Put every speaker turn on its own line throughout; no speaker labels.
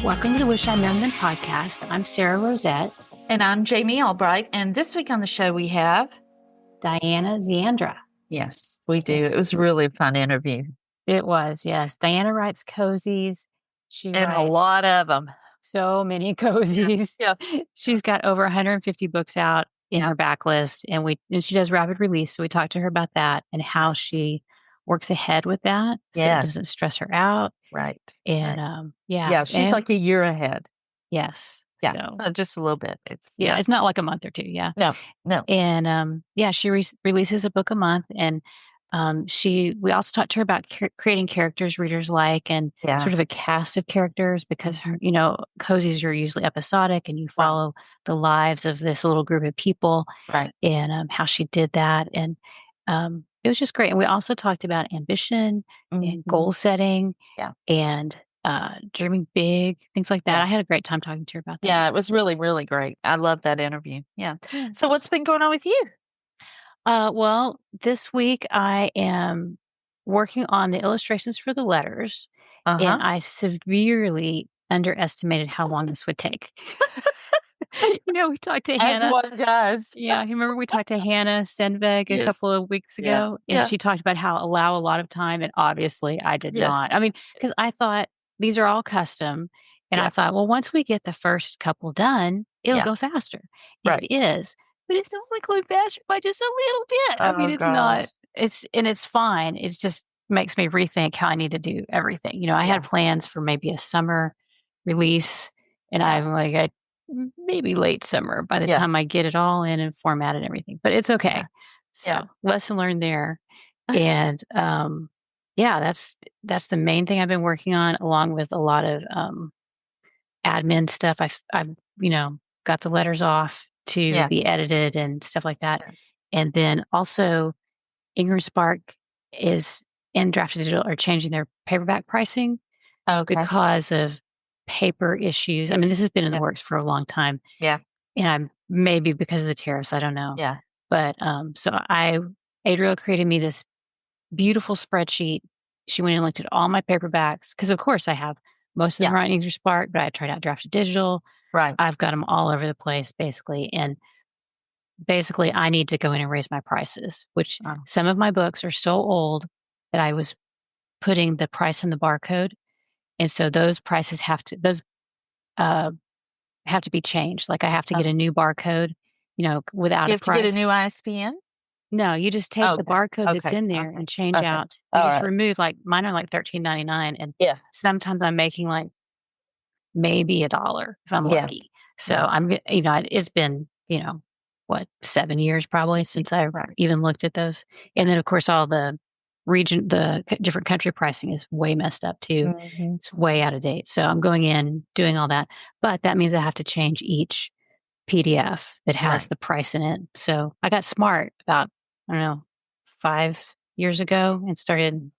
Welcome to the Wish I Known Then podcast. I'm Sara Rosette.
And I'm Jamie Albright. And this week on the show we have
Diana Xarissa.
Yes, we do.
Yes.
It was really a fun interview.
It was, yes. Diana writes cozies. She
And
writes
a lot of them.
so many cozies.
Yeah.
She's got over 150 books out in her backlist, and she does rapid release. So we talked to her about that and how she works ahead with that, so it doesn't stress her out.
Right.
And
she's like a year ahead.
Yes.
Yeah, so just a little bit.
It's not like a month or two. Yeah.
No.
And she releases a book a month, and we also talked to her about creating characters readers like, and sort of a cast of characters, because her, cozies are usually episodic, and you follow the lives of this little group of people,
right?
And how she did that, and it was just great. And we also talked about ambition and goal setting, and dreaming big, things like that. I had a great time talking to her about that.
Yeah, it was really, really great. I love that interview. Yeah. So what's been going on with you?
Well, this week I am working on the illustrations for the letters, and I severely underestimated how long this would take. We talked to Hannah.
As one does.
Yeah, you remember we talked to Hannah Sendveg a couple of weeks ago, and she talked about how allow a lot of time, and obviously I did not. I mean, because I thought these are all custom, and I thought, well, once we get the first couple done, it'll go faster. It is. But it's only going faster by just a little bit. I mean, it's not, it's fine. It just makes me rethink how I need to do everything. I had plans for maybe a summer release, and I'm like, maybe late summer by the time I get it all in and format and everything, but it's okay. So lesson learned there. And, that's the main thing I've been working on, along with a lot of, admin stuff. I've got the letters off to be edited and stuff like that. And then also Ingram Spark is and Drafted Digital are changing their paperback pricing because of paper issues. I mean, this has been in the works for a long time.
Yeah.
And maybe because of the tariffs, I don't know.
Yeah.
But so Adriel created me this beautiful spreadsheet. She went and looked at all my paperbacks, because of course I have most of them are on Ingram Spark, but I tried out Drafted Digital.
Right.
I've got them all over the place, basically. And basically, I need to go in and raise my prices, which some of my books are so old that I was putting the price in the barcode. And so those prices have to be changed. Like I have to get a new barcode, without
you
a price.
You have to get a new ISBN?
No, you just take the barcode that's in there and change out. You just remove, like, mine are like $13.99, and sometimes I'm making like maybe $1 if I'm lucky. So I'm, it's been, 7 years probably since I even looked at those. And then of course all the different country pricing is way messed up too. It's way out of date. So I'm going in, doing all that, but that means I have to change each PDF that has the price in it. So I got smart about, 5 years ago, and started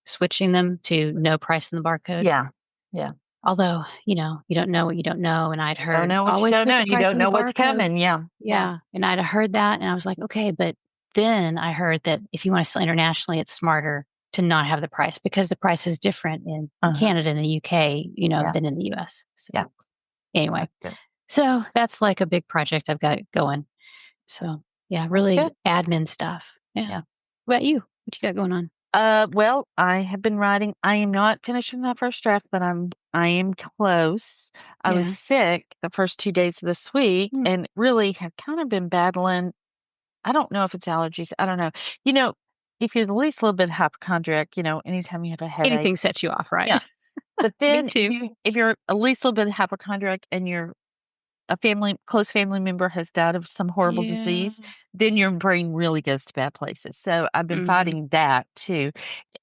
switching them to no price in the barcode.
Yeah.
Although, you don't know what you don't know. And I'd heard,
always you don't know, and you don't know what's coming.
Yeah. And I'd heard that, and I was like, okay, but then I heard that if you want to sell internationally, it's smarter to not have the price, because the price is different in Canada and the UK, than in the US. So anyway, so that's like a big project I've got going. So really admin stuff. Yeah. What about you? What you got going on?
Well, I have been writing. I am not finishing my first draft, but I am close. I was sick the first 2 days of this week, and really have kind of been battling. I don't know if it's allergies. I don't know. If you're at least a little bit hypochondriac, anytime you have a headache,
anything sets you off, right?
Yeah. But then
too.
If you're at least a little bit hypochondriac, and a close family member has died of some horrible disease, then your brain really goes to bad places. So I've been fighting that too.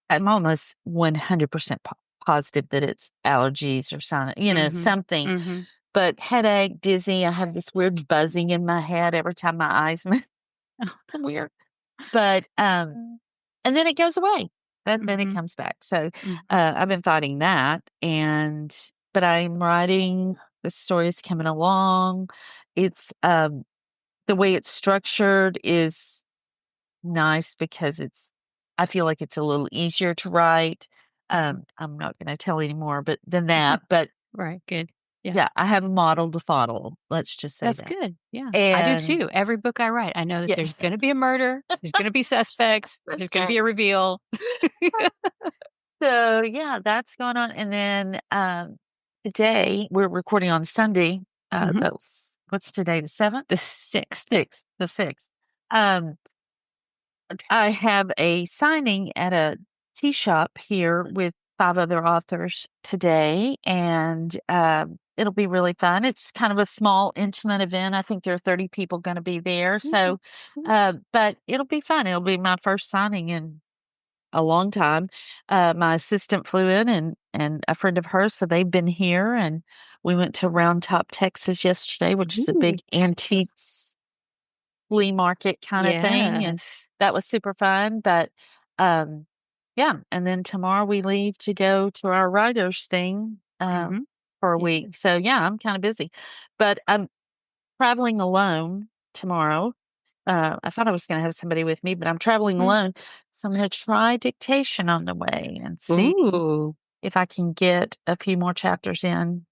I'm almost 100% positive that it's allergies or something. But headache, dizzy. I have this weird buzzing in my head every time my eyes move. Weird. But and then it goes away. Then it comes back. So I've been fighting that, but I'm writing. The story is coming along. It's the way it's structured is nice, because I feel like it's a little easier to write. I'm not going to tell any more than that, but
Right. Good. Yeah.
Yeah, I have a model to follow, let's just say
That's
that.
good. Yeah. I do
And
too. Every book I write, I know that
yeah,
there's going to be a murder, there's going to be suspects,
that's
there's going to be
right.
a reveal.
So, yeah, that's going on, and then, today we're recording on Sunday,
Mhm.
what's today, the 7th?
The 6th.
6th, the 6th. Um, I have a signing at a tea shop here with 5 other authors today, and, it'll be really fun. It's kind of a small, intimate event. I think there are 30 people gonna be there,
Mhm.
so,
Mhm.
but it'll be fun. It'll be my first signing in a long time. My assistant flew in and a friend of hers, so they've been here, and we went to Round Top, Texas yesterday, which is a big
Ooh.
antiques flea market kinda thing, and
Yes.
that was super fun, but, um, yeah, and then tomorrow we leave to go to our writers thing,
Mhm.
for a week,
Yes.
so, yeah, I'm kinda busy, but I'm traveling alone tomorrow. I thought I was gonna have somebody with me, but I'm traveling
Mm.
alone, so I'm gonna try dictation on the way and see
Ooh.
if I can get a few more chapters in,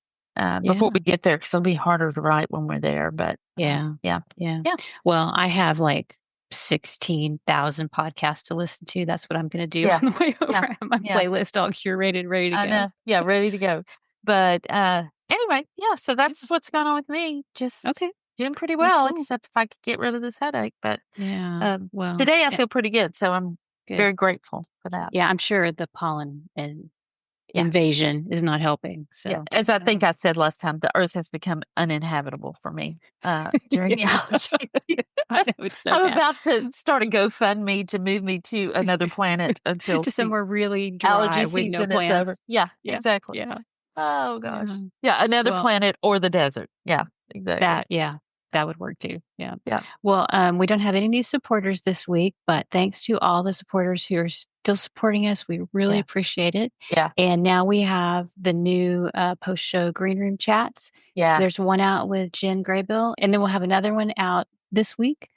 before
Yeah.
we get there, because 'cause it'll be harder to write when we're there, but,
Yeah.
yeah.
Yeah.
Yeah,
Well, I have like 16,000 podcasts to listen to. That's what I'm gonna do
yeah,
on the way over.
yeah,
I have my
yeah,
playlist all curated, ready to
I
go.
know. Yeah, ready to go. But, anyway, yeah, so that's
Yeah.
what's going on with me. Just
Okay.
doing pretty
Well,
well,
cool.
except if I could get rid of this headache, but,
Yeah. Well,
today I
yeah,
feel pretty good, so I'm
good.
very grateful for that.
Yeah, I'm sure the pollen and
Yeah.
invasion is not helping.
Yeah,
So,
as I think I said last time, the Earth has become uninhabitable for me, during the
yeah,
allergy season.
I know it's so
I'm
bad.
about to start a GoFundMe to move me to another planet until
To
the
somewhere really dry
allergy
with no
season is over.
plants.
Yeah,
Yeah.
exactly.
Yeah.
Oh
Yeah.
gosh. Yeah, another
Well,
planet or the desert. Yeah, exactly.
yeah, that would work too. Yeah.
Yeah,
Well, we don't have any new supporters this week, but thanks to all the supporters who are still supporting us. We really
yeah,
appreciate it.
yeah,
And now we have the new post show green room chats.
yeah.
There's one out with Jen Graybill, and then we'll have another one out this week.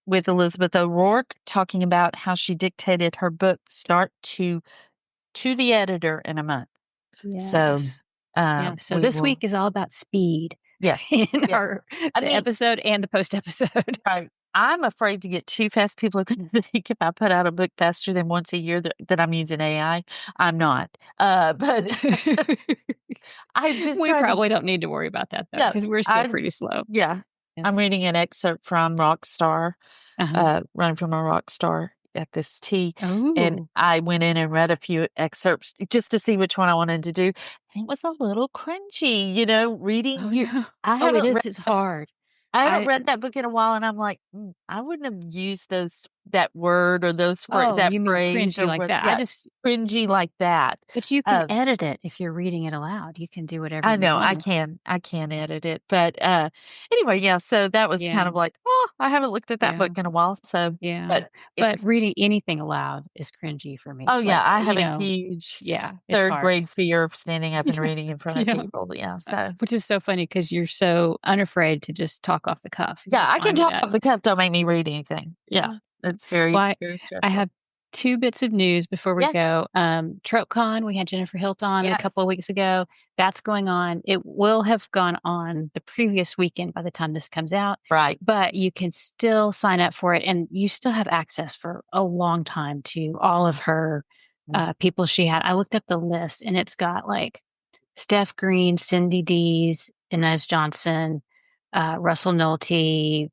With Elizabeth O'Rourke talking about how she dictated her book start to the editor in a month. So,
Yes. Yeah. So
we
this
will
week is all about speed
yes,
in
yes. I
the
mean,
episode and the post episode.
right. I'm afraid to get too fast. People are gonna think if I put out a book faster than once a year that I'm using AI. I'm not. But I just
We
try to
probably don't need to worry about that though,
yeah,
because we're still
I
pretty slow.
yeah. I'm
Yes.
reading an excerpt from Rockstar,
Uh-huh.
Running from a Rockstar at this tea, and
Oh.
I went in and read a few excerpts just to see which one I wanted to do. And it was a little cringy, reading
Oh,
you
no.
I
Oh, it
haven't read
is, it's hard.
I haven't
I
read that book in a while, and I'm like, I wouldn't have used that word or
oh,
that
you mean
phrase
cringy
or
like
what
that. I
yeah,
just
cringy like that.
but you can
Um,
edit it if you're reading it aloud. You can do whatever
I
you
know
want.
I can edit it, but, anyway, yeah, so that was kind
Yeah.
of like, "Oh, I haven't looked at that book
Yeah.
in a while," so
Yeah.
but it
But
was
reading anything aloud is cringy for me.
oh, yeah,
Like,
I have a huge
yeah, it's
3rd
hard.
grade fear of standing up and
Yeah.
reading in front of
Yeah.
people, yeah, so
Which is so funny because 'cause you're so unafraid to just talk off the cuff.
yeah,
You're
I can
fine with
talk
that.
off the cuff, don't make me read anything. Yeah,
Yeah. Yeah.
it's very,
Well,
very
I
stressful.
have 2 bits of news before we
Yes,
go. TropeCon, we had Jennifer Hilt on a
yes,
couple of weeks ago. That's going on. It will have gone on the previous weekend by the time this comes out,
right.
but you can still sign up for it, and you still have access for a long time to all of her,
Mm.
people she had. I looked up the list, and it's got, like, Steph Green, Cindy Dees, Inez Johnson, Russell Nolte,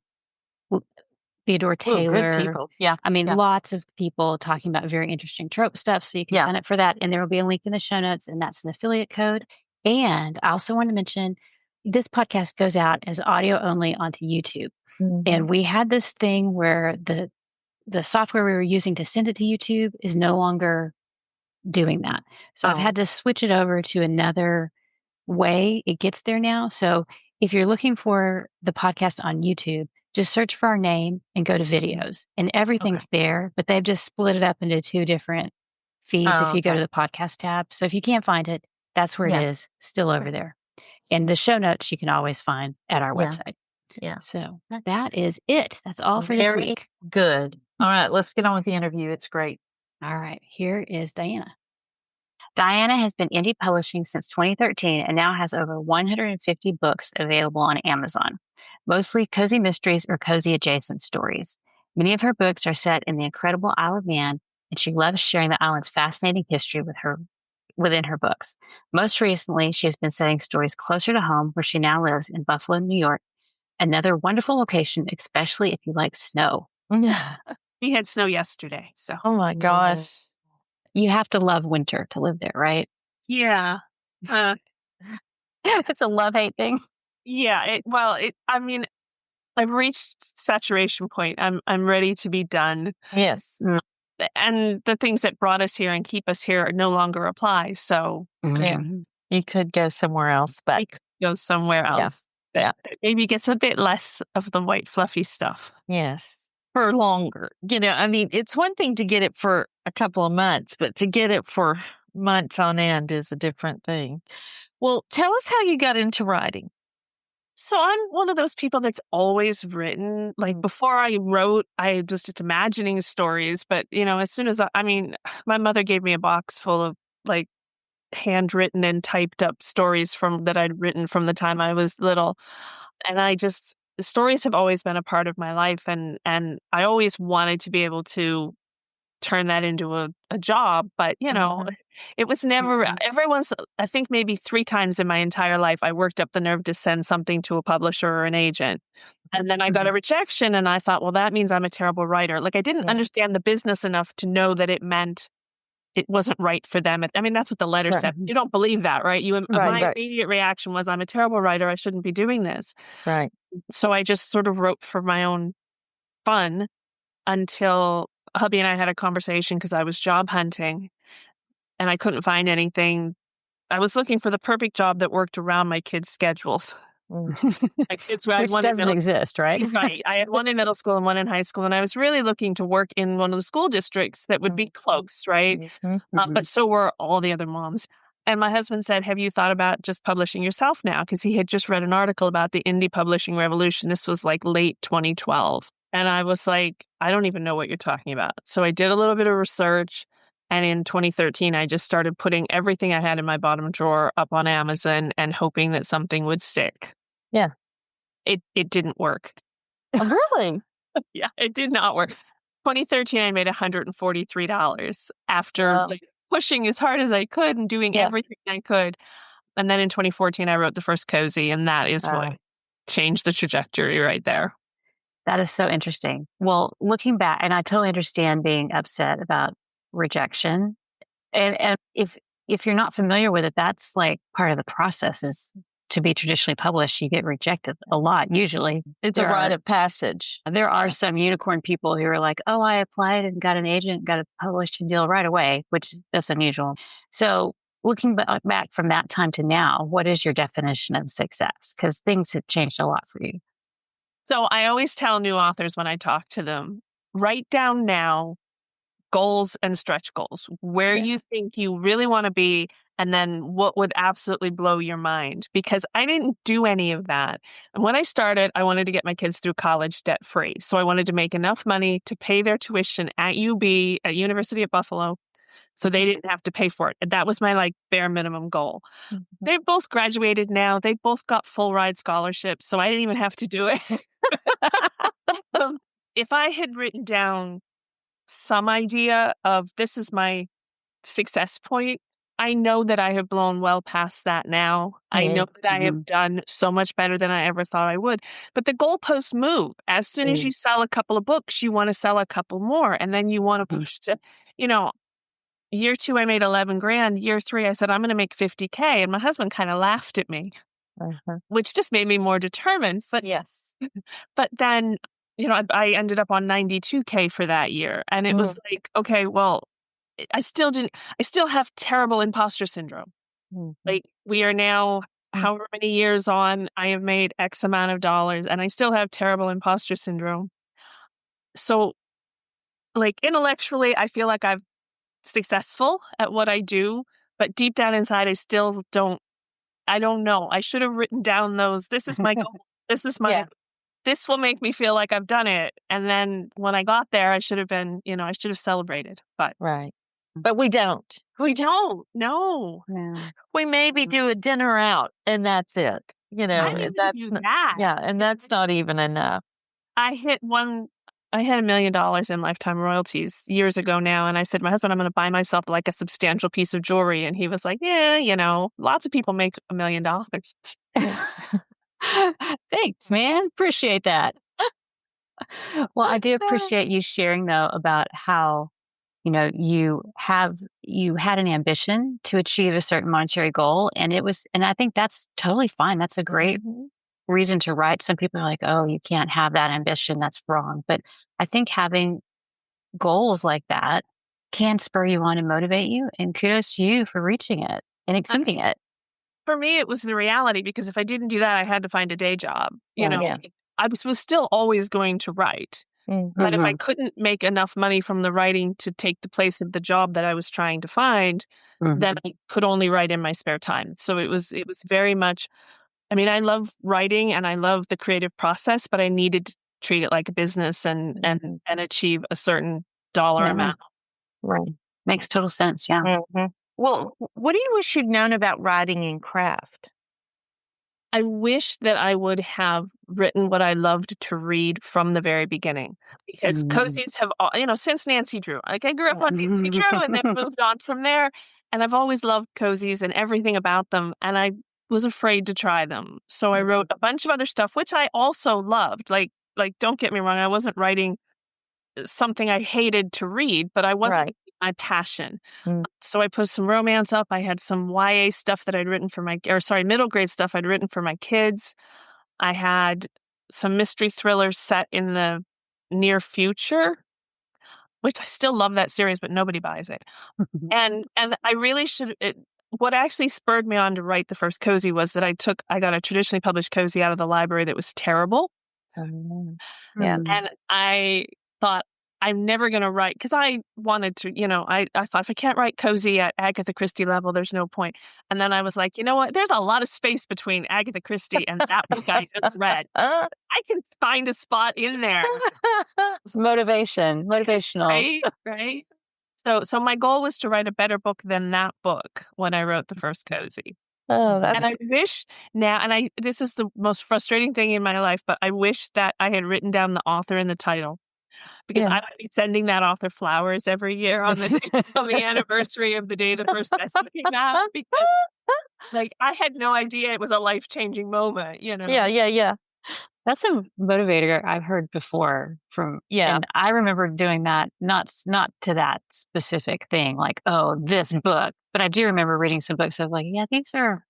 Theodore
Ooh, good
Taylor.
people. Yeah,
I mean,
yeah,
lots of people talking about very interesting trope stuff. So you can
yeah.
sign up for that. And there will be a link in the show notes, and that's an affiliate code. And I also want to mention this podcast goes out as audio only onto YouTube.
Mhm.
And we had this thing where the software we were using to send it to YouTube is no longer doing that. So I've
Oh,
had to switch it over to another way it gets there now. So if you're looking for the podcast on YouTube, just search for our name and go to
mhm.
videos, and
Okay.
everything's there, but they've just split it up into 2 different feeds if
Oh,
you go to
okay.
the podcast tab. So if you can't find it, that's where it
Yeah,
is, still over
sure.
there. And the show notes you can always find at our
Yeah,
website.
yeah.
So
Okay.
that is it. That's all for this
Very
week.
good. All right, let's get on with the interview. It's great.
All right, here is Diana. Diana has been indie publishing since 2013 and now has over 150 books available on Amazon, mostly cozy mysteries or cozy adjacent stories. Many of her books are set in the incredible Isle of Man, and she loves sharing the island's fascinating history within her books. Most recently, she has been setting stories closer to home where she now lives in Buffalo, New York, another wonderful location, especially if you like snow.
Yeah.
We had snow yesterday, so.
Oh my gosh.
You have to love winter to live there, right?
Yeah.
It's a love-hate thing.
Yeah. I mean, I've reached saturation point. I'm ready to be done.
Yes.
And the things that brought us here and keep us here no longer apply. So
Yeah. You could go somewhere else, but
I could go somewhere else that maybe gets a bit less of the white fluffy stuff.
Yes. For longer. I mean, it's one thing to get it for a couple of months, but to get it for months on end is a different thing. Well, tell us how you got into writing.
So I'm one of those people that's always written. Like before I wrote, I was just imagining stories. But, as soon as my mother gave me a box full of like handwritten and typed up stories that I'd written from the time I was little. And the stories have always been a part of my life. And I always wanted to be able to turn that into a job. But, it was never, I think maybe 3 times in my entire life, I worked up the nerve to send something to a publisher or an agent. And then I got a rejection and I thought, well, that means I'm a terrible writer. Like I didn't understand the business enough to know that it meant it wasn't right for them. I mean, that's what the letter said. You don't believe that, right? My immediate reaction was, I'm a terrible writer. I shouldn't be doing this.
Right.
So I just sort of wrote for my own fun until hubby and I had a conversation because I was job hunting and I couldn't find anything. I was looking for the perfect job that worked around my kids' schedules.
My kids, which doesn't exist, right?
Right. I had one in middle school and one in high school, and I was really looking to work in one of the school districts that would be close, right? But so were all the other moms. And my husband said, have you thought about just publishing yourself now? Because he had just read an article about the indie publishing revolution. This was like late 2012. And I was like, I don't even know what you're talking about. So I did a little bit of research. And in 2013, I just started putting everything I had in my bottom drawer up on Amazon and hoping that something would stick.
Yeah.
It didn't work.
Oh, really?
Yeah, it did not work. 2013, I made $143 after pushing as hard as I could and doing everything I could. And then in 2014, I wrote the first cozy, and that is what changed the trajectory right there.
That is so interesting. Well, looking back, and I totally understand being upset about rejection. And if you're not familiar with it, that's like part of the process is to be traditionally published, you get rejected a lot. Usually
it's a rite of passage.
There are some unicorn people who are like, oh, I applied and got an agent, got a publishing deal right away, which that's unusual. So looking back from that time to now, what is your definition of success? Because things have changed a lot for you.
So I always tell new authors when I talk to them, write down now goals and stretch goals, where you think you really want to be, and then what would absolutely blow your mind. Because I didn't do any of that. And when I started, I wanted to get my kids through college debt free. So I wanted to make enough money to pay their tuition at UB, at University of Buffalo, so they didn't have to pay for it. And that was my bare minimum goal. They've both graduated now. They both got full ride scholarships, so I didn't even have to do it. If I had written down some idea of this is my success point, I know that I have blown well past that now. I know that I have done so much better than I ever thought I would. But the goalposts move. As soon as you sell a couple of books, you want to sell a couple more. And then you want to push to, year 2, I made 11 grand. Year 3, I said, I'm going to make 50K. And my husband kind of laughed at me, which just made me more determined. But yes. But then, I ended up on 92K for that year. And it was like, okay, well, I still have terrible imposter syndrome. Like we are now, however many years on, I have made X amount of dollars and I still have terrible imposter syndrome. So intellectually, I feel like I'm successful at what I do, but deep down inside, I don't know. I should have written down this is my goal. This is my, this will make me feel like I've done it. And then when I got there, I should have been, I should have celebrated, but.
Right. But we don't.
We don't. No.
We maybe do a dinner out, and that's it. You know,
I didn't
that's
do
not,
that.
yeah, and that's not even enough.
I had $1 million in lifetime royalties years ago now, and I said, my husband, I'm going to buy myself like a substantial piece of jewelry, and he was like, yeah, lots of people make $1 million.
Thanks, man. Appreciate that. Well, I do appreciate you sharing though about how, you had an ambition to achieve a certain monetary goal, and I think that's totally fine. That's a great reason to write. Some people are like, oh, you can't have that ambition. That's wrong. But I think having goals like that can spur you on and motivate you. And kudos to you for reaching it and exceeding it.
For me, it was the reality, because if I didn't do that, I had to find a day job. I was still always going to write. But if I couldn't make enough money from the writing to take the place of the job that I was trying to find, then I could only write in my spare time. So it was very much, I love writing and I love the creative process, but I needed to treat it like a business and achieve a certain dollar amount.
Right.
Makes total sense. Yeah.
Well, what do you wish you'd known about writing and craft?
I wish that I would have written what I loved to read from the very beginning, because cozies have, since Nancy Drew. Like, I grew up on Nancy Drew and then moved on from there. And I've always loved cozies and everything about them. And I was afraid to try them. So I wrote a bunch of other stuff, which I also loved. Like, don't get me wrong, I wasn't writing something I hated to read, but I wasn't my passion. So I put some romance up. I had some YA stuff that I'd written for middle grade stuff I'd written for my kids. I had some mystery thrillers set in the near future, which I still love that series, but nobody buys it. And I really what actually spurred me on to write the first cozy was that I got a traditionally published cozy out of the library that was terrible.
Yeah.
And I thought, I'm never going to write, because I wanted to, I thought, if I can't write cozy at Agatha Christie level, there's no point. And then I was like, you know what? There's a lot of space between Agatha Christie and that book I just read. I can find a spot in there.
It's motivational.
Right. So my goal was to write a better book than that book when I wrote the first cozy. And I wish now, this is the most frustrating thing in my life, but I wish that I had written down the author in the title, because I would be sending that author flowers every year on the anniversary of the day the first best came out, because I had no idea it was a life-changing moment,
Yeah.
That's a motivator I've heard before and I remember doing that, not to that specific thing, like, oh, this book, but I do remember reading some books of like, yeah, these are,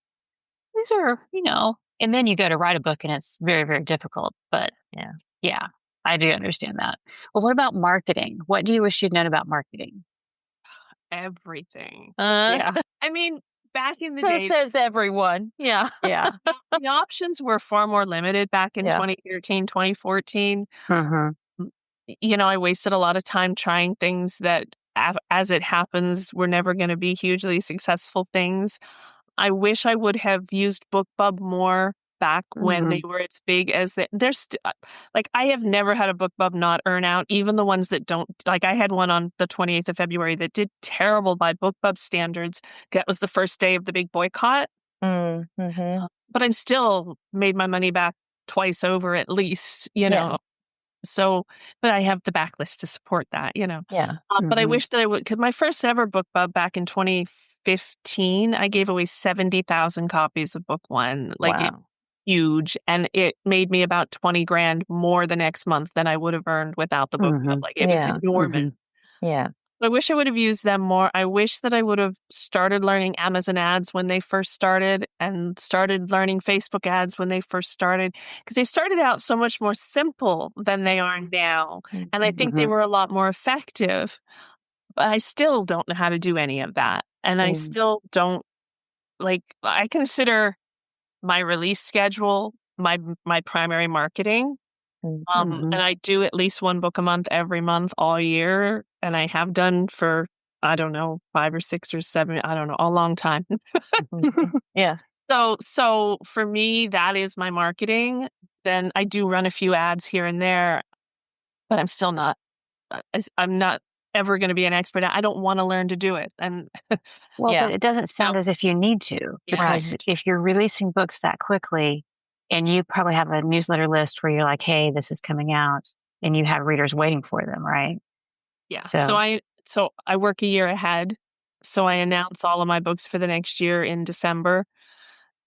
and then you go to write a book and it's very, very difficult, but yeah, I do understand that. Well, what about marketing? What do you wish you'd known about marketing?
Everything. Yeah. Back in the day,
says everyone. Yeah.
The options were far more limited back in 2013, 2014. I wasted a lot of time trying things that, as it happens, were never going to be hugely successful things. I wish I would have used BookBub more back when they were as big as there's I have never had a BookBub not earn out, even the ones that don't. Like, I had one on the 28th of February that did terrible by BookBub standards. That was the first day of the big boycott. But I still made my money back twice over at least, So, but I have the backlist to support that, But I wish that I would, because my first ever BookBub back in 2015, I gave away 70,000 copies of book one. Huge. And it made me about 20 grand more the next month than I would have earned without the BookBub. It was enormous.
Yeah.
I wish I would have used them more. I wish that I would have started learning Amazon ads when they first started, and started learning Facebook ads when they first started, because they started out so much more simple than they are now. And I think they were a lot more effective, but I still don't know how to do any of that. And I still don't, I consider my release schedule my primary marketing. And I do at least one book a month every month all year. And I have done for, I don't know, 5 or 6 or 7, I don't know, a long time.
Yeah.
So for me, that is my marketing. Then I do run a few ads here and there, but I'm still not, I'm not ever going to be an expert at. I don't want to learn to do it. And
well, but it doesn't sound as if you need to, because if you're releasing books that quickly, and you probably have a newsletter list where you're like, hey, this is coming out, and you have readers waiting for them, right?
Yeah. So I work a year ahead. So I announce all of my books for the next year in December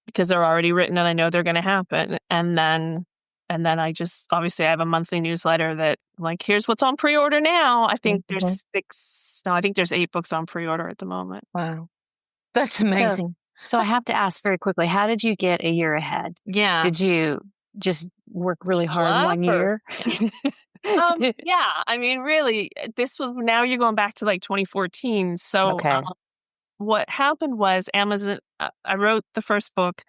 because they're already written and I know they're going to happen. And then I just, obviously I have a monthly newsletter that like, here's what's on pre-order now. I think there's 8 books on pre-order at the moment.
Wow. That's amazing.
So I have to ask very quickly, how did you get a year ahead?
Yeah.
Did you just work really hard one year?
Yeah. I mean, really, now you're going back to like 2014. So what happened was Amazon, I wrote the first book.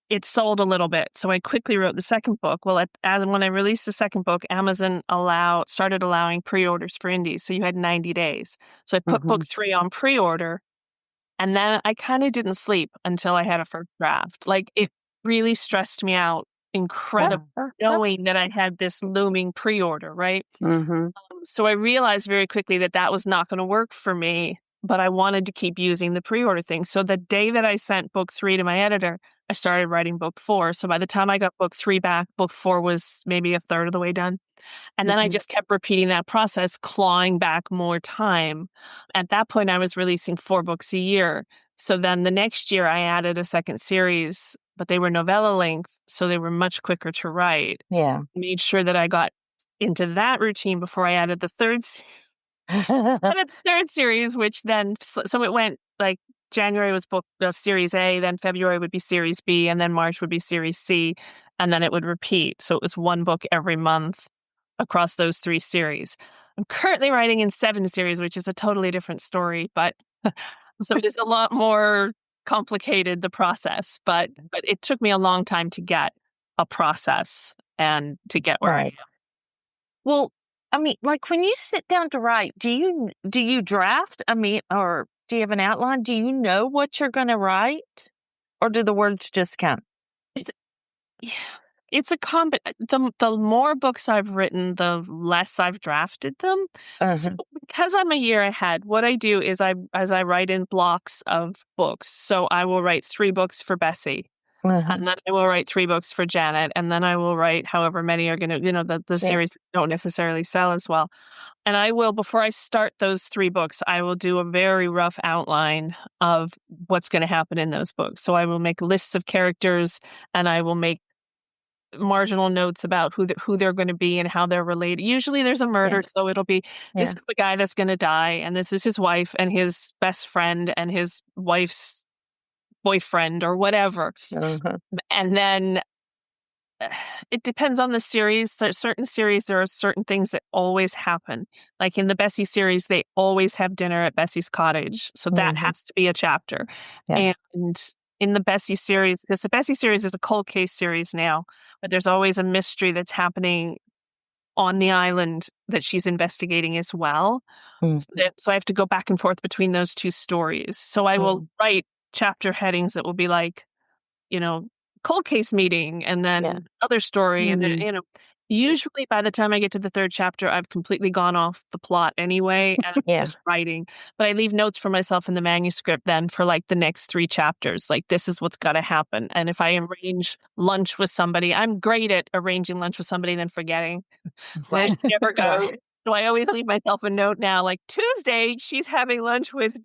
It sold a little bit. So I quickly wrote the second book. Well, when I released the second book, Amazon started allowing pre-orders for indies. So you had 90 days. So I put book 3 on pre-order. And then I kind of didn't sleep until I had a first draft. Like it really stressed me out incredibly knowing that I had this looming pre-order, right? So I realized very quickly that was not going to work for me, but I wanted to keep using the pre-order thing. So the day that I sent book 3 to my editor, I started writing book 4. So by the time I got book 3 back, book 4 was maybe a third of the way done. And then I just kept repeating that process, clawing back more time. At that point, I was releasing 4 books a year. So then the next year I added a second series, but they were novella length. So they were much quicker to write.
Yeah.
Made sure that I got into that routine before I added the third series, which then, so it went like January was book series A, then February would be series B, and then March would be series C, and then it would repeat. So it was 1 book every month across those 3 series. I'm currently writing in 7 series, which is a totally different story, but so it is a lot more complicated, the process, but it took me a long time to get a process and to get where I am.
Well, I mean, like when you sit down to write, do you draft? I mean, or do you have an outline? Do you know what you're going to write, or do the words just come?
It's a the more books I've written, the less I've drafted them. So because I'm a year ahead, what I do is I write in blocks of books. So I will write 3 books for Bessie. And then I will write 3 books for Janet. And then I will write however many are going to, the series don't necessarily sell as well. And I will, before I start those 3 books, I will do a very rough outline of what's going to happen in those books. So I will make lists of characters and I will make marginal notes about who they're going to be and how they're related. Usually there's a murder, so it'll be this is the guy that's going to die, and this is his wife and his best friend and his wife's boyfriend or whatever. And then it depends on the series. So certain series, there are certain things that always happen. Like in the Bessie series, they always have dinner at Bessie's cottage. So that has to be a chapter. And in the Bessie series, because the Bessie series is a cold case series now, but there's always a mystery that's happening on the island that she's investigating as well. So I have to go back and forth between those 2 stories. So I will write chapter headings that will be like, cold case meeting and then other story. And then, usually by the time I get to the 3rd chapter, I've completely gone off the plot anyway. And I'm just writing, but I leave notes for myself in the manuscript then for like the next 3 chapters. Like this is what's got to happen. And if I arrange lunch with somebody, I'm great at arranging lunch with somebody and then forgetting. It never goes. So I always leave myself a note now, like Tuesday, she's having lunch with,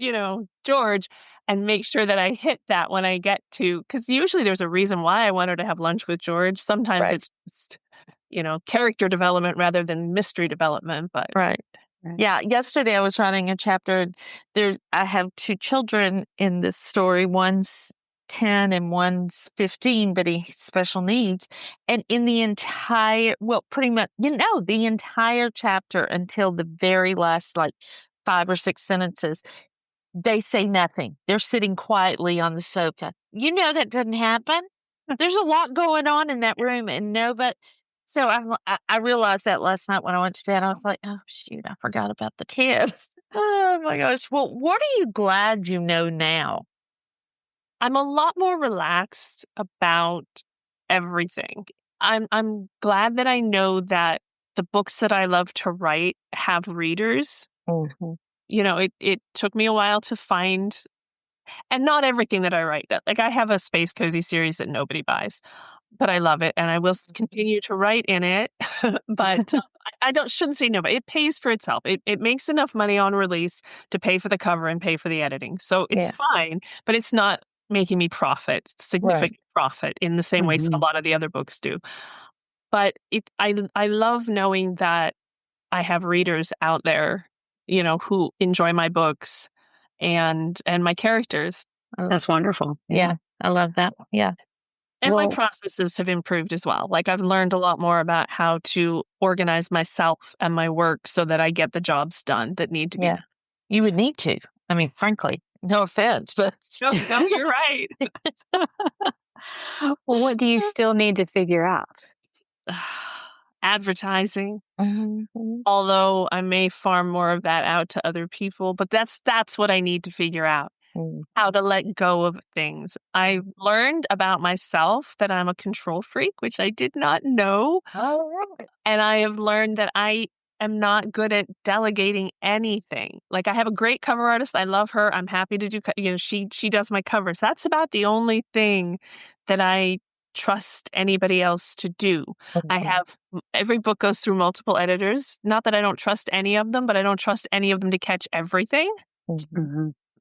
George, and make sure that I hit that when I get to, because usually there's a reason why I want her to have lunch with George. Sometimes it's just, character development rather than mystery development, but.
Right. Yeah. Yesterday I was writing a chapter. I have 2 children in this story. One's 10 and one's 15, but he has special needs. And in the entire, pretty much, the entire chapter until the very last, like 5 or 6 sentences, they say nothing. They're sitting quietly on the sofa. That doesn't happen. There's a lot going on in that room and nobody. So I realized that last night when I went to bed. I was like, oh, shoot, I forgot about the kids. Oh, my gosh. Well, what are you glad you know now?
I'm a lot more relaxed about everything. I'm glad that I know that the books that I love to write have readers.
Mm-hmm.
You know, it took me a while to find, and not everything that I write. Like I have a space cozy series that nobody buys, but I love it and I will continue to write in it. But I shouldn't say no, but it pays for itself. It makes enough money on release to pay for the cover and pay for the editing. So it's fine, but it's not making me significant profit in the same way a lot of the other books do. But I love knowing that I have readers out there, you know, who enjoy my books and my characters.
That's wonderful.
Yeah, I love that. Yeah.
And my processes have improved as well. Like I've learned a lot more about how to organize myself and my work so that I get the jobs done that need to be done.
You would need to. I mean, frankly, no offense, but
no, you're right.
Well, what do you still need to figure out?
Advertising. Although I may farm more of that out to other people, but that's what I need to figure out. How to let go of things. I've learned about myself that I'm a control freak, which I did not know. And I have learned that I am not good at delegating anything. Like I have a great cover artist. I love her. I'm happy to do, you know, she does my covers. That's about the only thing that I trust anybody else to do. I have, every book goes through multiple editors. Not that I don't trust any of them, but I don't trust any of them to catch everything.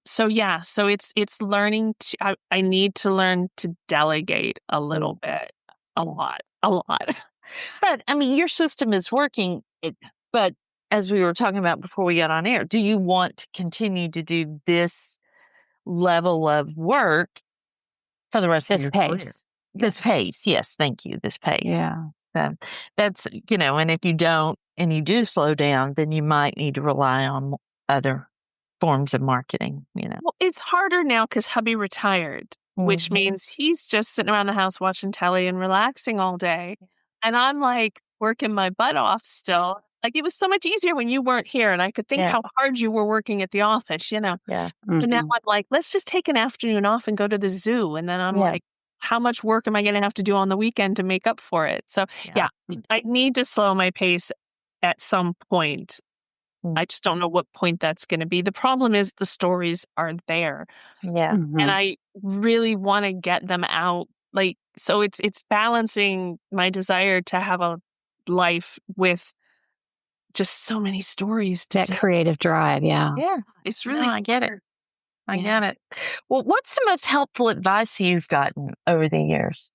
So yeah, so it's learning to, I need to learn to delegate a little bit, a lot.
But I mean, your system is working, but as we were talking about before we got on air, do you want to continue to do this level of work for the rest of your career? This pace, yes, thank you, this pace.
Yeah.
So that's, you know, and if you don't, and you do slow down, then you might need to rely on other forms of marketing, you know.
Well, it's harder now because hubby retired, which means he's just sitting around the house watching telly and relaxing all day. And I'm like working my butt off still. Like it was so much easier when you weren't here and I could think how hard you were working at the office, you know.
Yeah.
So now I'm like, let's just take an afternoon off and go to the zoo. And then I'm like, how much work am I going to have to do on the weekend to make up for it? So I need to slow my pace at some point. I just don't know what point that's going to be. The problem is the stories are there.
Yeah.
And I really want to get them out. Like, so it's balancing my desire to have a life with just so many stories.
That creative drive. Yeah.
Yeah.
It's really,
I get it. I get it. Well, what's the most helpful advice you've gotten over the years?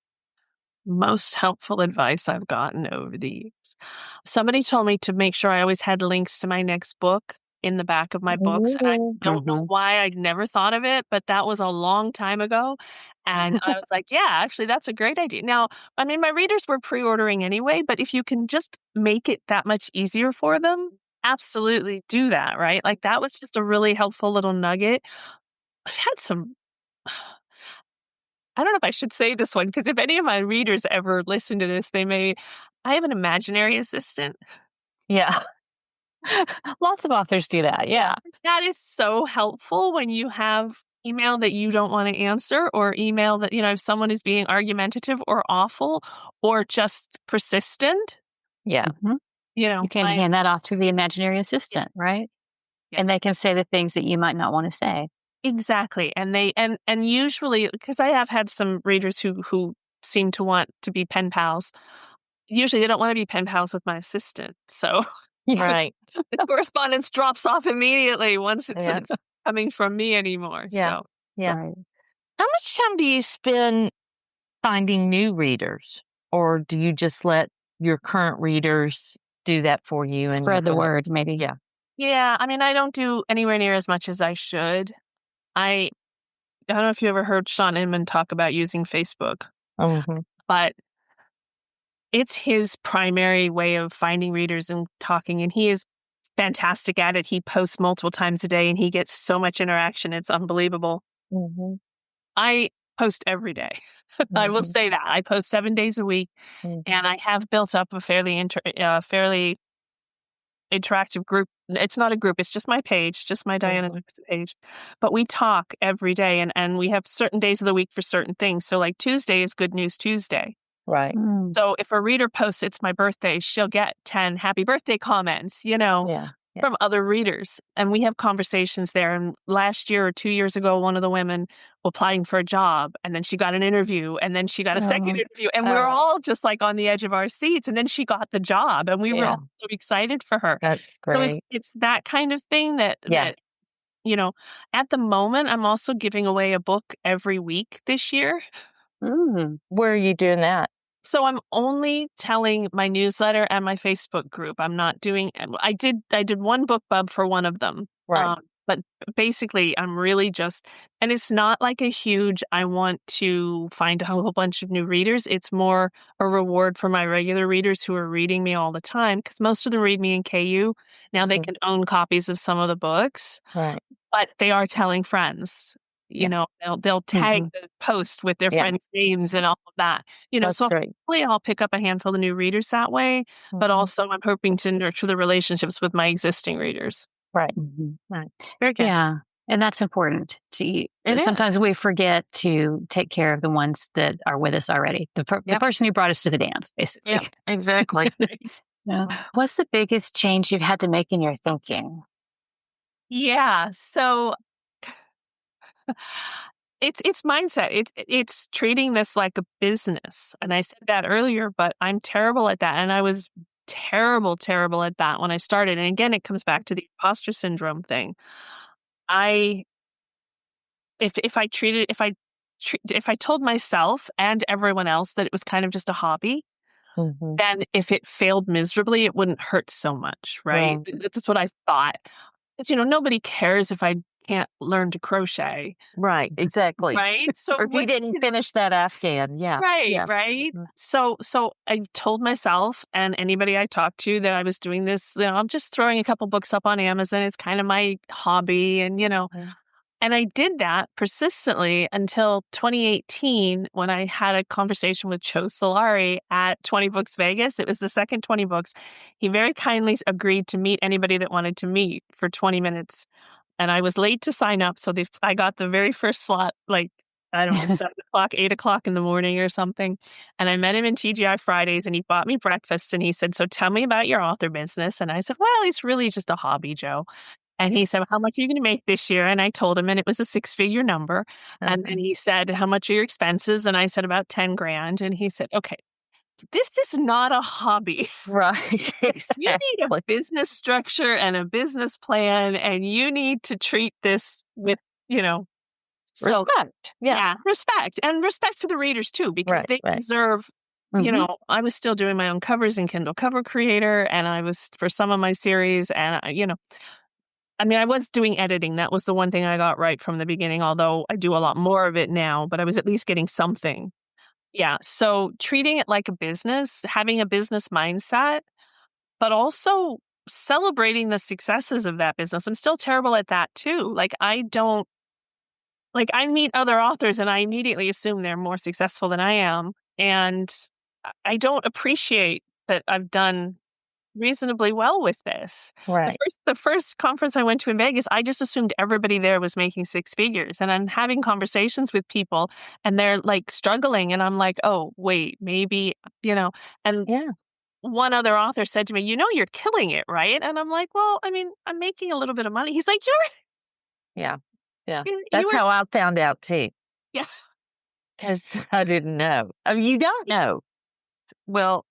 Most helpful advice I've gotten over the years. Somebody told me to make sure I always had links to my next book in the back of my books. And I don't know why I'd never thought of it, but that was a long time ago. And I was like, yeah, actually, that's a great idea. Now, I mean, my readers were pre-ordering anyway, but if you can just make it that much easier for them, absolutely do that, right? Like that was just a really helpful little nugget. I've had some... I don't know if I should say this one, because if any of my readers ever listen to this, I have an imaginary assistant.
Yeah.
Lots of authors do that. Yeah.
That is so helpful when you have email that you don't want to answer, or email that, you know, if someone is being argumentative or awful or just persistent.
Yeah.
You know,
you can hand that off to the imaginary assistant, right? Yeah. And they can say the things that you might not want to say.
Exactly. And they, and usually, because I have had some readers who seem to want to be pen pals. Usually they don't want to be pen pals with my assistant. So
right.
The correspondence drops off immediately once it's coming from me anymore.
Yeah.
So
Right. How much time do you spend finding new readers? Or do you just let your current readers do that for you? And
spread the word, maybe.
Yeah.
Yeah. I mean, I don't do anywhere near as much as I should. I don't know if you ever heard Sean Inman talk about using Facebook, but it's his primary way of finding readers and talking, and he is fantastic at it. He posts multiple times a day, and he gets so much interaction. It's unbelievable. I post every day. I will say that. I post 7 days a week, and I have built up a fairly interactive group. It's not a group, it's just my page, just my Diana Xarissa page. But we talk every day, and we have certain days of the week for certain things. So like Tuesday is Good News Tuesday.
Right.
So if a reader posts it's my birthday, she'll get 10 happy birthday comments, from other readers. And we have conversations there. And last year or 2 years ago, one of the women was applying for a job, and then she got an interview, and then she got a second interview. And we were all just like on the edge of our seats. And then she got the job, and we were all so excited for her.
That's great.
So it's that kind of thing that at the moment, I'm also giving away a book every week this year.
Where are you doing that?
So I'm only telling my newsletter and my Facebook group. I'm not doing. I did one book bub for one of them.
Right.
But basically, I'm really just, and it's not like a huge, I want to find a whole bunch of new readers. It's more a reward for my regular readers who are reading me all the time, because most of them read me in KU. Now they can own copies of some of the books.
Right.
But they are telling friends. They'll tag the post with their friends' names and all of that. So hopefully I'll pick up a handful of new readers that way. But also I'm hoping to nurture the relationships with my existing readers.
Right. Right. Very good.
Yeah. And that's important to eat. Sometimes we forget to take care of the ones that are with us already. The person who brought us to the dance, basically.
Yeah, exactly.
What's the biggest change you've had to make in your thinking?
Yeah. So it's mindset. It's treating this like a business. And I said that earlier, but I'm terrible at that. And I was terrible at that when I started. And again, it comes back to the imposter syndrome thing. If I told myself and everyone else that it was kind of just a hobby, then if it failed miserably, it wouldn't hurt so much, right? That's what I thought. But nobody cares if I can't learn to crochet.
Right, exactly.
Right? So
or if you didn't finish that Afghan,
Right. So I told myself and anybody I talked to that I was doing this, I'm just throwing a couple books up on Amazon. It's kind of my hobby. And, and I did that persistently until 2018 when I had a conversation with Joe Solari at 20 Books Vegas. It was the second 20 Books. He very kindly agreed to meet anybody that wanted to meet for 20 minutes. And I was late to sign up. So I got the very first slot, like, I don't know, 7 o'clock, 8 o'clock in the morning or something. And I met him in TGI Fridays and he bought me breakfast and he said, "So tell me about your author business." And I said, "Well, it's really just a hobby, Joe." And he said, "How much are you going to make this year?" And I told him, and it was a 6-figure number. And then he said, "How much are your expenses?" And I said, "About 10 grand. And he said, "Okay, this is not a hobby."
Right. Exactly.
You need a business structure and a business plan, and you need to treat this with,
respect.
Respect. And respect for the readers too, because they deserve, I was still doing my own covers in Kindle Cover Creator, and I was for some of my series, and I was doing editing. That was the one thing I got right from the beginning, although I do a lot more of it now, but I was at least getting something. Yeah. So treating it like a business, having a business mindset, but also celebrating the successes of that business. I'm still terrible at that too. I meet other authors and I immediately assume they're more successful than I am. And I don't appreciate that I've done reasonably well with this.
Right.
The first conference I went to in Vegas, I just assumed everybody there was making 6 figures. And I'm having conversations with people and they're like struggling. And I'm like, oh, wait, maybe, and one other author said to me, "You're killing it, right?" And I'm like, "Well, I'm making a little bit of money." He's like,
Yeah. That's how I found out too.
Yeah.
Because I didn't know. You don't know. Well,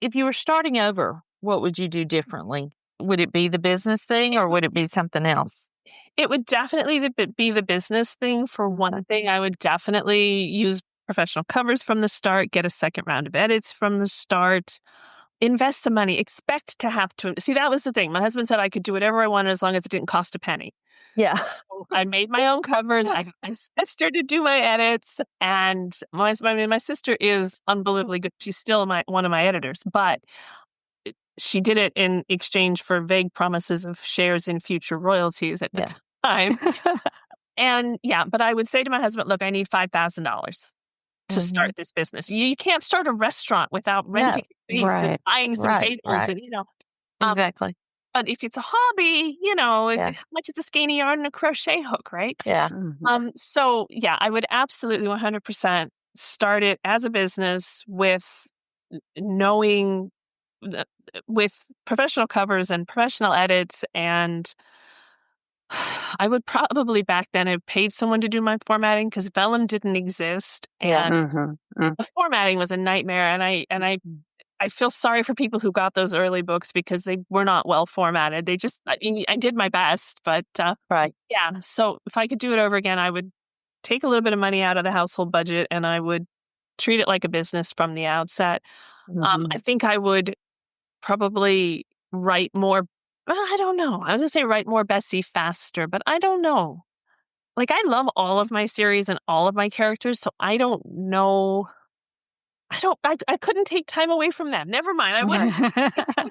if you were starting over, what would you do differently? Would it be the business thing or would it be something else?
It would definitely be the business thing. For one thing, I would definitely use professional covers from the start, get a second round of edits from the start, invest some money, expect to have to. See, that was the thing. My husband said I could do whatever I wanted as long as it didn't cost a penny.
Yeah.
So I made my own covers. I got my sister to do my edits. And my sister is unbelievably good. She's still one of my editors, but she did it in exchange for vague promises of shares in future royalties at the time. And but I would say to my husband, "Look, I need $5,000 to start this business. You can't start a restaurant without renting a space and buying some tables and
exactly.
But if it's a hobby, how much is a skein of yarn and a crochet hook, right?
Yeah.
So I would absolutely 100% start it as a business with knowing with professional covers and professional edits, and I would probably back then have paid someone to do my formatting because Vellum didn't exist, and the formatting was a nightmare. And I feel sorry for people who got those early books because they were not well formatted. They just, I mean, I did my best, but yeah. So if I could do it over again, I would take a little bit of money out of the household budget and I would treat it like a business from the outset. I think I would probably write more. I don't know. I was going to say write more Bessie faster, but I don't know. Like, I love all of my series and all of my characters, so I don't know. I couldn't take time away from them. Never mind. I wouldn't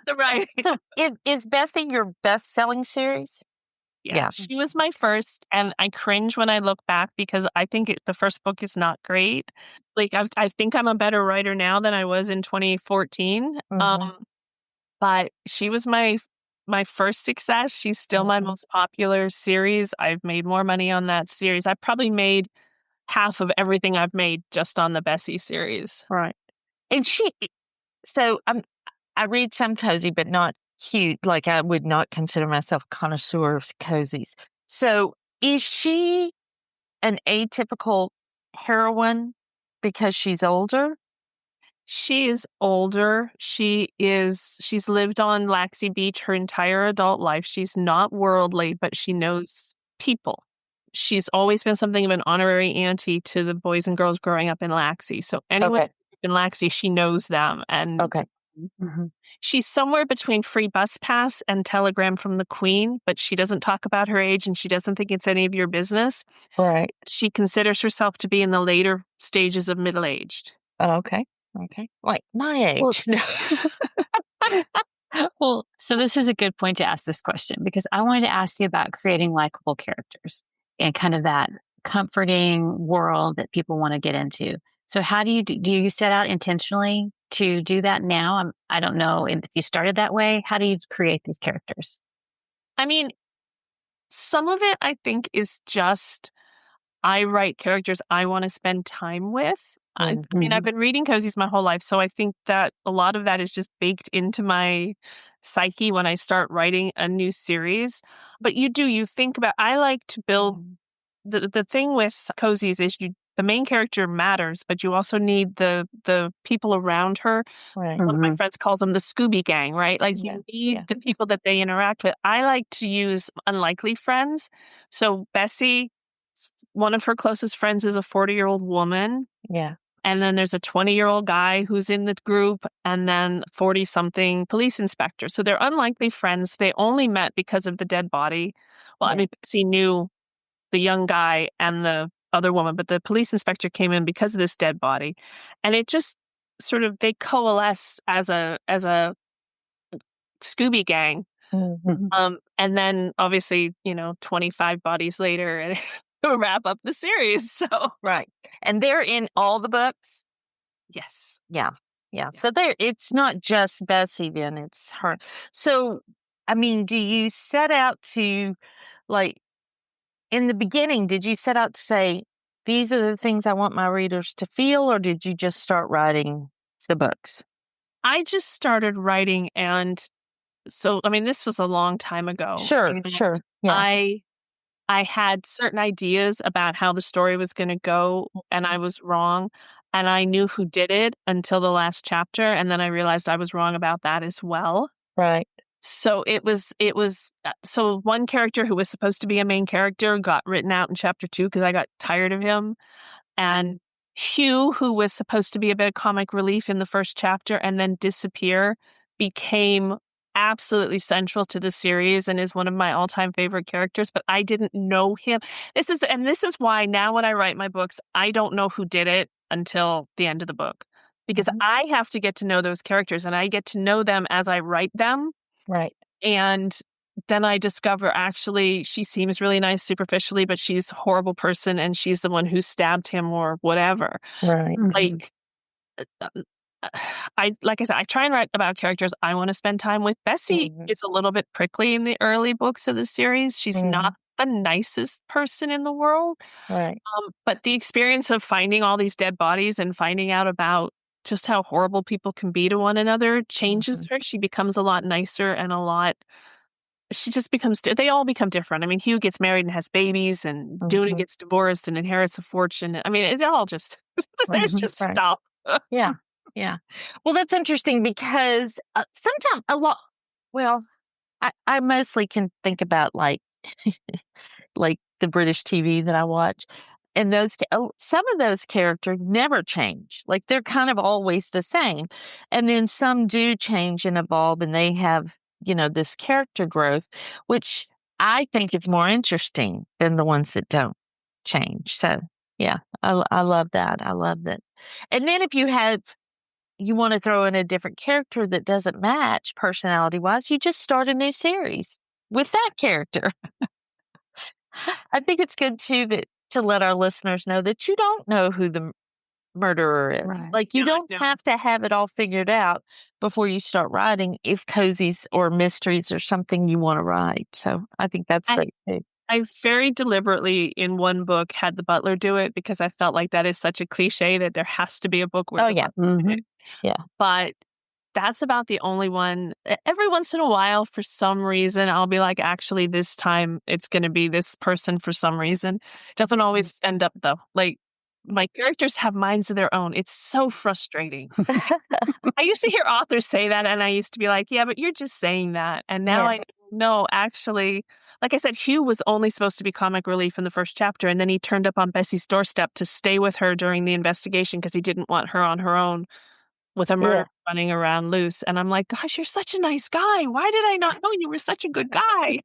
the writing.
So is Bessie your best-selling series?
Yeah, she was my first, and I cringe when I look back because I think the first book is not great. Like, I think I'm a better writer now than I was in 2014. But she was my first success. She's still my most popular series. I've made more money on that series. I probably made half of everything I've made just on the Bessie series.
Right. And so I read some cozy, but not cute. Like, I would not consider myself a connoisseur of cozies. So is she an atypical heroine because she's older?
She is older. She's lived on Laxey Beach her entire adult life. She's not worldly, but she knows people. She's always been something of an honorary auntie to the boys and girls growing up in Laxey. So anyone in Laxey, she knows them. And she's somewhere between Free Bus Pass and Telegram from the Queen, but she doesn't talk about her age and she doesn't think it's any of your business.
Right.
She considers herself to be in the later stages of middle-aged.
Oh, okay. Like my age.
Well, so this is a good point to ask this question because I wanted to ask you about creating likable characters and kind of that comforting world that people want to get into. So how do you set out intentionally to do that now? I don't know if you started that way. How do you create these characters?
I mean, some of it I think is just I write characters I want to spend time with. I mean, I've been reading cozies my whole life, so I think that a lot of that is just baked into my psyche when I start writing a new series. But you think about, I like to build, the thing with cozies is the main character matters, but you also need the people around her.
Right.
One of my friends calls them the Scooby gang, right? Like you need the people that they interact with. I like to use unlikely friends. So Bessie, one of her closest friends is a 40-year-old woman.
Yeah.
And then there's a 20-year-old guy who's in the group, and then 40-something police inspector. So they're unlikely friends. They only met because of the dead body. Well, I mean, Bessie knew the young guy and the other woman, but the police inspector came in because of this dead body. And it just sort of, they coalesce as a Scooby gang. And then obviously, 25 bodies later, wrap up the series. So
right. And they're in all the books?
Yes.
Yeah. So it's not just Bessie then, it's her. So, I mean, do you set out to, like, in the beginning, did you set out to say, these are the things I want my readers to feel, or did you just start writing the books?
I just started writing, and so, I mean, this was a long time ago.
Sure. Yeah.
I had certain ideas about how the story was going to go, and I was wrong. And I knew who did it until the last chapter, and then I realized I was wrong about that as well.
Right.
So it was so one character who was supposed to be a main character got written out in chapter 2 because I got tired of him. And Hugh, who was supposed to be a bit of comic relief in the first chapter and then disappear, became absolutely central to the series and is one of my all-time favorite characters, but I didn't know him. This is why now when I write my books, I don't know who did it until the end of the book, because I have to get to know those characters and I get to know them as I write them.
Right.
And then I discover actually she seems really nice superficially, but she's a horrible person and she's the one who stabbed him or whatever.
Right.
Like, like I said, I try and write about characters I want to spend time with. Bessie is a little bit prickly in the early books of the series. She's not the nicest person in the world.
Right.
But the experience of finding all these dead bodies and finding out about just how horrible people can be to one another changes her. She becomes a lot nicer and she just becomes, they all become different. I mean, Hugh gets married and has babies, and Duna gets divorced and inherits a fortune. I mean, it's all just, there's just stuff.
Yeah. Yeah. Well, that's interesting because sometimes I mostly can think about like the British TV that I watch. And some of those characters never change. Like they're kind of always the same. And then some do change and evolve, and they have, this character growth, which I think is more interesting than the ones that don't change. So yeah, I love that. I love that. And then if you want to throw in a different character that doesn't match personality wise, you just start a new series with that character. I think it's good too to let our listeners know that you don't know who the murderer is.
Right.
Like you don't have to have it all figured out before you start writing if cozies or mysteries or something you want to write. So I think that's great too.
I very deliberately in one book had the butler do it because I felt like that is such a cliche that there has to be a book where butler did it.
Yeah.
But that's about the only one. Every once in a while, for some reason, I'll be like, actually, this time it's going to be this person for some reason. Doesn't always end up, though. Like, my characters have minds of their own. It's so frustrating. I used to hear authors say that, and I used to be like, yeah, but you're just saying that. And now I know, actually, like I said, Hugh was only supposed to be comic relief in the first chapter, and then he turned up on Bessie's doorstep to stay with her during the investigation because he didn't want her on her own with a murder running around loose. And I'm like, gosh, you're such a nice guy. Why did I not know you were such a good guy?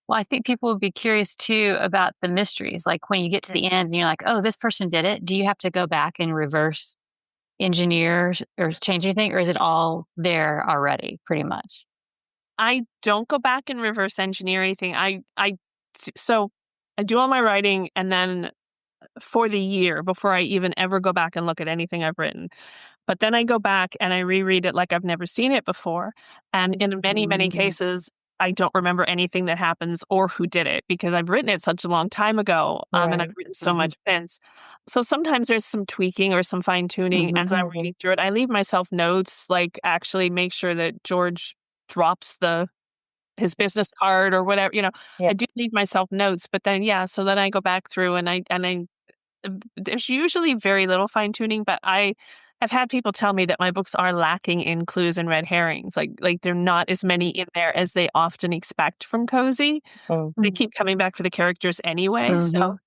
Well, I think people would be curious too about the mysteries. Like when you get to the end and you're like, oh, this person did it. Do you have to go back and reverse engineer or change anything? Or is it all there already pretty much?
I don't go back and reverse engineer anything. So I do all my writing, and then for the year before I even ever go back and look at anything I've written. But then I go back and I reread it like I've never seen it before. And in many, many cases, I don't remember anything that happens or who did it because I've written it such a long time ago. And I've written so much since. So sometimes there's some tweaking or some fine tuning as I'm reading through it. I leave myself notes, like actually make sure that George drops his business card or whatever, I do leave myself notes, but then, so then I go back through and I there's usually very little fine tuning, but I have had people tell me that my books are lacking in clues and red herrings. Like they're not as many in there as they often expect from cozy. They keep coming back for the characters anyway. So,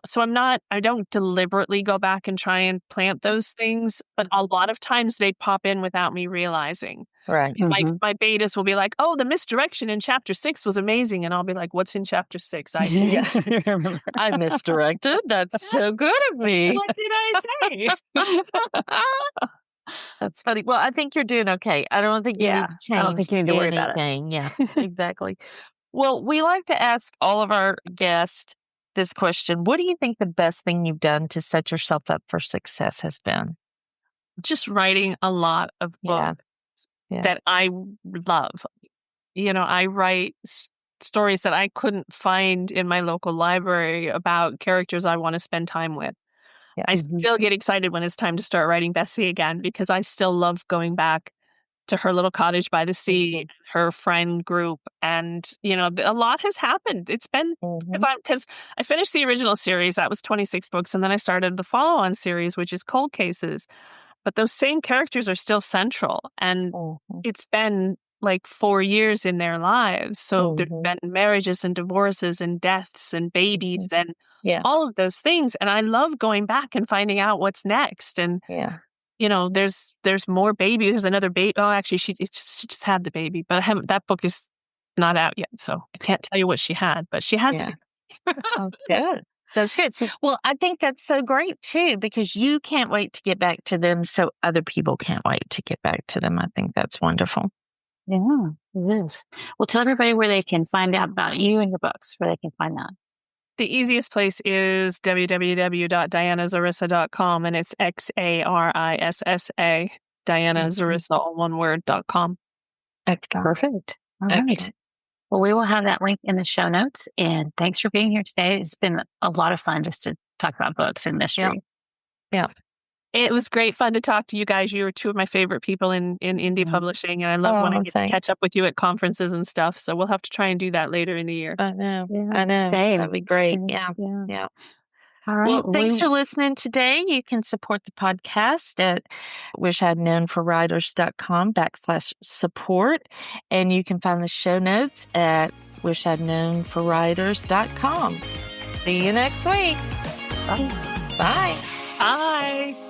so I don't deliberately go back and try and plant those things, but a lot of times they pop in without me realizing.
Right.
My betas will be like, oh, the misdirection in chapter 6 was amazing. And I'll be like, what's in chapter 6? I
misdirected. That's so good of me.
What did I say?
That's funny. Well, I think you're doing okay. I don't think you need to change
I don't think you need to worry about it.
Yeah, exactly. Well, we like to ask all of our guests this question. What do you think the best thing you've done to set yourself up for success has been?
Just writing a lot of books that I love. I write stories that I couldn't find in my local library about characters I want to spend time with. Yeah. I still get excited when it's time to start writing Bessie again because I still love going back to her little cottage by the sea, her friend group. And, a lot has happened. It's been because I finished the original series. That was 26 books. And then I started the follow-on series, which is Cold Cases. But those same characters are still central. And it's been like 4 years in their lives. So there's been marriages and divorces and deaths and babies and all of those things. And I love going back and finding out what's next. And there's more baby. There's another baby. Oh, actually, she just had the baby, but that book is not out yet, so I can't tell you what she had. But she had.
Yeah. Oh, good. That's good. Well, I think that's so great too because you can't wait to get back to them, so other people can't wait to get back to them. I think that's wonderful.
Yeah, it is. Well, tell everybody where they can find out about you and your books, where they can find that.
The easiest place is www.dianaxarissa.com, and it's XARISSA, Diana Xarissa, all one word, .com.
Perfect. All right. Well, we will have that link in the show notes. And thanks for being here today. It's been a lot of fun just to talk about books and mystery.
Yeah.
It was great fun to talk to you guys. You were two of my favorite people in indie publishing, and I love when I get to catch up with you at conferences and stuff. So we'll have to try and do that later in the year.
I know.
Same.
That'd be great.
Same.
Yeah.
All right.
Well, thanks for listening today. You can support the podcast at wishidknownforwriters.com/support. And you can find the show notes at wishidknownforwriters.com. See you next week. Bye.
Bye.